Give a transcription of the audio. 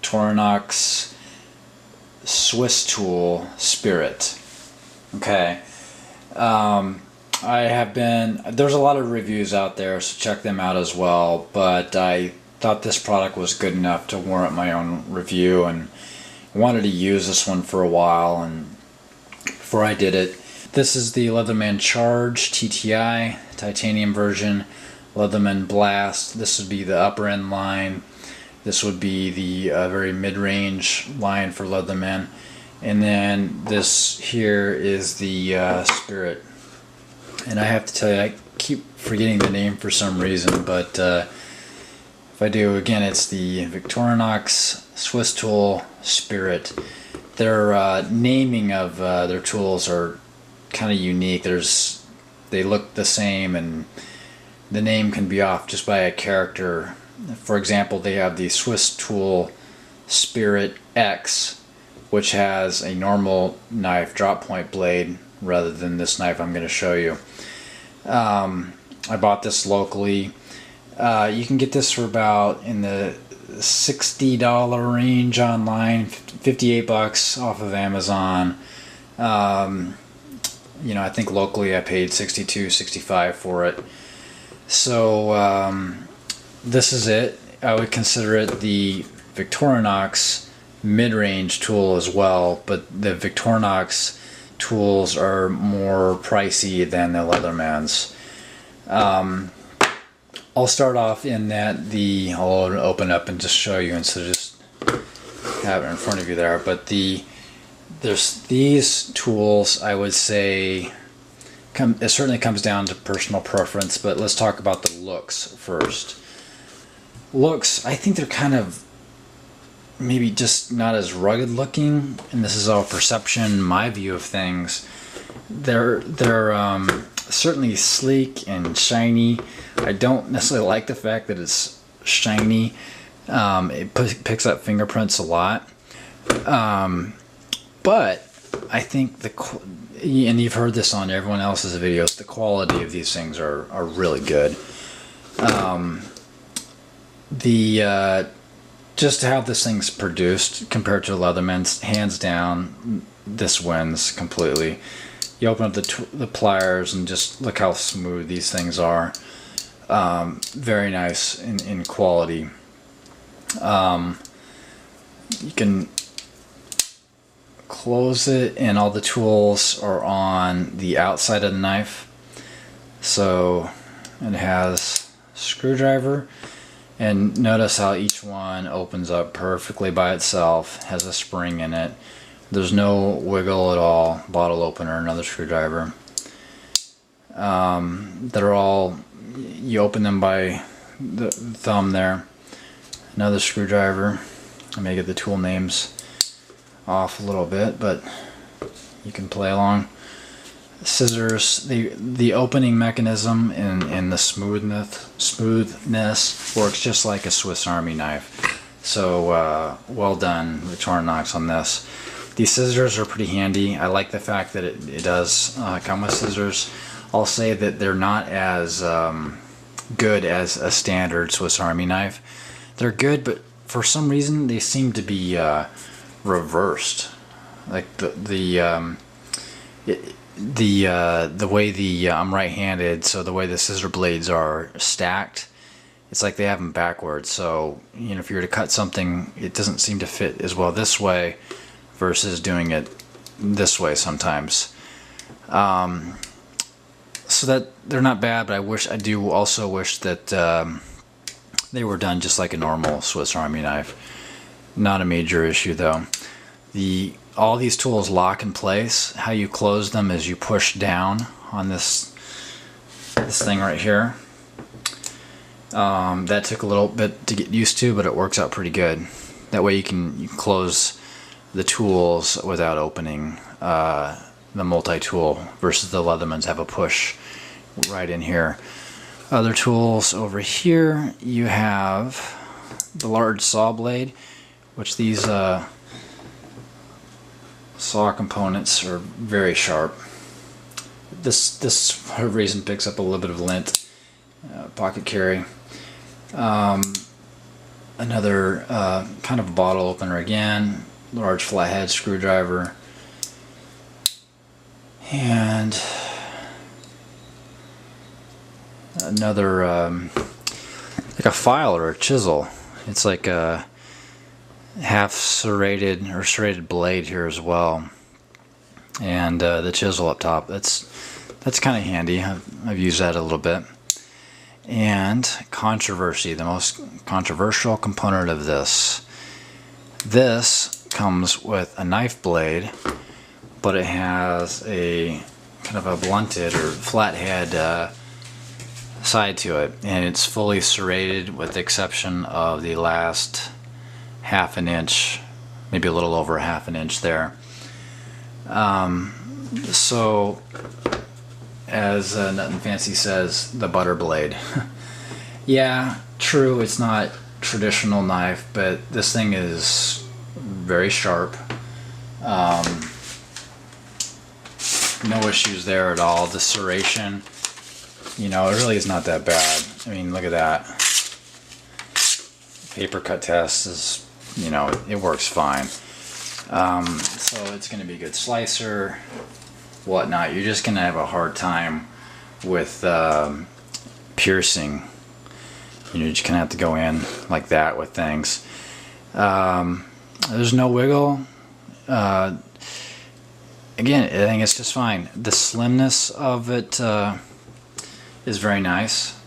Victorinox Swiss tool Spirit. Okay. There's a lot of reviews out there, so check them out as well, but I thought this product was good enough to warrant my own review, and wanted to use this one for a while, and before I did it, this is the Leatherman Charge TTI titanium version, Leatherman Blast. This would be the upper end line. This would be the very mid-range line for Leatherman, and then this here is the Spirit. And I have to tell you, I keep forgetting the name for some reason, but if I do, again, it's the Victorinox Swiss tool Spirit. Their naming of their tools are kind of unique. They look the same, and the name can be off just by a character. For example, they have the Swiss tool Spirit X, which has a normal knife drop point blade rather than this knife I'm going to show you. I bought this locally. You can get this for about in the $60 range online, 58 bucks off of Amazon. You know, I think locally I paid 62, 65 for it. So this is it. I would consider it the Victorinox mid-range tool as well, but the Victorinox tools are more pricey than the Leathermans. I'll start off in that I'll open up and just show you instead of just have it in front of you there. But there's these tools, I would say, it certainly comes down to personal preference, but let's talk about the looks first. Looks, I think they're kind of maybe just not as rugged looking, and this is all perception, my view of things. They're certainly sleek and shiny. I don't necessarily like the fact that it's shiny. It picks up fingerprints a lot. But I think and you've heard this on everyone else's videos, the quality of these things are really good. Just how this thing's produced compared to Leatherman's, hands down, this wins completely. You open up the pliers and just look how smooth these things are. Very nice in quality. You can close it, and all the tools are on the outside of the knife. So it has a screwdriver. And notice how each one opens up perfectly by itself, has a spring in it. There's no wiggle at all. Bottle opener, another screwdriver. They're all, you open them by the thumb there. Another screwdriver. I may get the tool names off a little bit, but you can play along. Scissors, the opening mechanism and the smoothness works just like a Swiss Army knife. So well done, Victorinox, on this. These scissors are pretty handy. I like the fact that it does come with scissors. I'll say that they're not as good as a standard Swiss Army knife. They're good, but for some reason they seem to be reversed. Like the way I'm right-handed, so the way the scissor blades are stacked, it's like they have them backwards. So, you know, if you were to cut something, it doesn't seem to fit as well this way versus doing it this way sometimes. So that they're not bad, but I do also wish that they were done just like a normal Swiss Army knife. Not a major issue though. All these tools lock in place. How you close them is you push down on this thing right here. That took a little bit to get used to, but it works out pretty good. That way you can close the tools without opening the multi-tool, versus the Leathermans have a push right in here. Other tools over here, you have the large saw blade, which these saw components are very sharp. This for whatever reason picks up a little bit of lint, pocket carry. Another kind of bottle opener again, large flathead screwdriver, and another like a file or a chisel. It's like a half serrated or serrated blade here as well, and the chisel up top. That's kind of handy. I've used that a little bit. And controversy, the most controversial component of this. This comes with a knife blade, but it has a kind of a blunted or flathead side to it, and it's fully serrated with the exception of the last half an inch, maybe a little over half an inch there. So as Nut and Fancy says, the butter blade. Yeah, true, it's not traditional knife, but this thing is very sharp. No issues there at all. The serration, you know, it really is not that bad. I mean, look at that. Paper cut test is, you know, it works fine. So it's going to be a good slicer, whatnot. You're just going to have a hard time with piercing. You're just going to have to go in like that with things. There's no wiggle. Again, I think it's just fine. The slimness of it is very nice.